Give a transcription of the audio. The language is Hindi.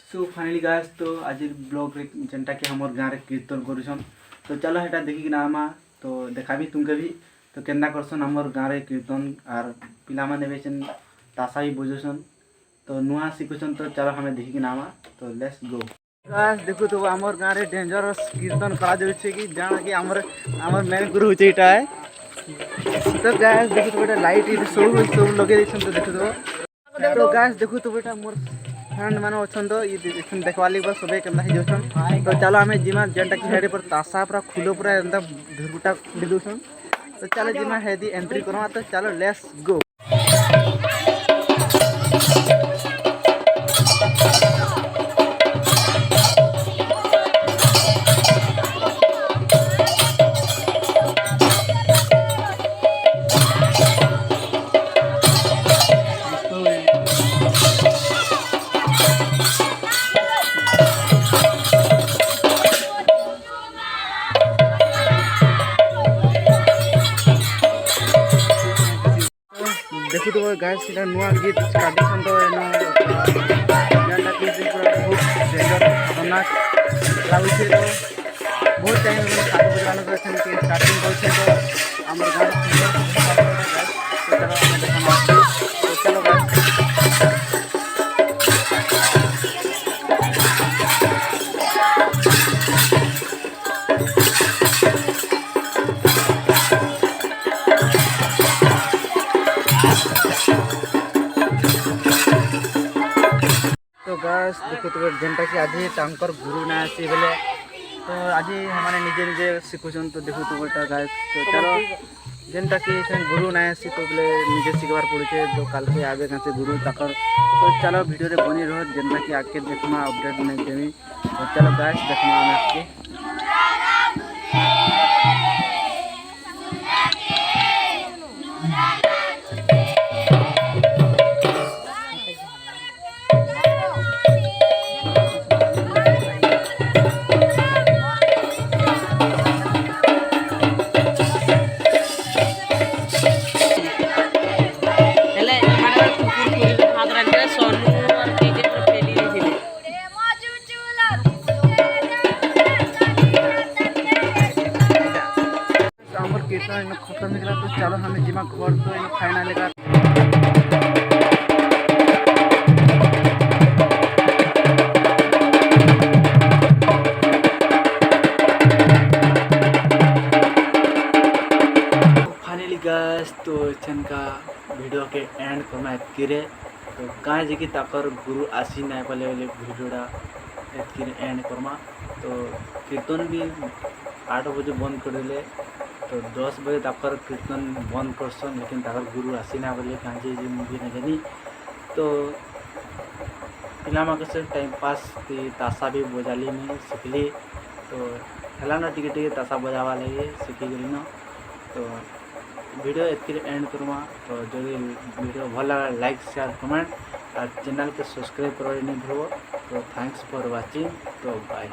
सो फाइनली गाइस तो आज ब्लॉग रे जेनटा कि हमर गाँव रे कीर्तन करूछन तो चलो हेटा देखि ना आमा तो देखाबी तुमके भी तो केंदा करसन हमर गाँव रे कीर्तन आर पिला माने बेचन तासा भी बजुसन तो नुआ सिखुछन तो चलो हमें देखि ना आमा तो लेट्स गो गाइस देखो तो हमर गाँव रे डेंजरस कीर्तन करा जाउछे कि जाना कि हमर मेन गुरु होचे इटा है तो गाइस देखो तो बेटा लाइट इ सब लगे दिसन तो देखो तो गाइस देखो तो बेटा मोर फ्रेंड माने अछन तो ये देखवाली पर सबे केमना ही जोसन तो चलो हमें जिमा जेंटा की हेडे पर तासा पूरा खुलो पूरा एकदम धुरगुटा खुली दोसन तो चलो जिमा हेदी एंट्री करमा तो चलो लेट्स गो। देखो तो गाइस सीधा नुआ गीत स्टार्टिंग तो जेनटा कि पूरा बहुत डेंजर खतरनाक लागुछे तो बहुत टाइम में सात बजवानो तो छन के स्टार्टिंग करछे तो हमर गाँव तो चलो गाइस तो गाइस देखो तो जेनटा कि आज तांकर गुरु ना आसी बेले तो आज हमारे निजे निजे सिखुछन तो देखो तो बेटा गाइस तो चलो जेनटा कि गुरु ना आसी तो बेले निजे सिखबार पड़ुछे तो काल के आगे से गुरु ताकर तो चलो वीडियो रे बनी रहो जेनटा कि आके देखमा अपडेट नहीं देमी तो चलो गाइस देखमा हम आके कीर्तन खत्म निकला तो चलो हमें जिमा घर तो फाइनल लगा फाइनली गाइस तो का वीडियो के एंड करना एतकिरे तो कहाँ जी की ताकर गुरु आसी ना पाले वीडियोटा एतकिरे एंड करमा तो कीर्तन भी 8 बजे बंद कर दिले तो 10 बजे ताकर कीर्तन बंद करसन लेकिन ताकर गुरु आसी ना बोले कहाँ जी मुझे नहीं जानी तो पिला से टाइम पास तासा भी बजाली में सीखली तो है ना टिके तासा बजावा लगे सीखी गली न तो वीडियो एतकिरे एंड करमा तो जो वीडियो भल लगा लाइक शेयर कमेंट और चैनल के सब्सक्राइब कर नहीं भूल तो थैंक्स फॉर वाचिंग तो बाय।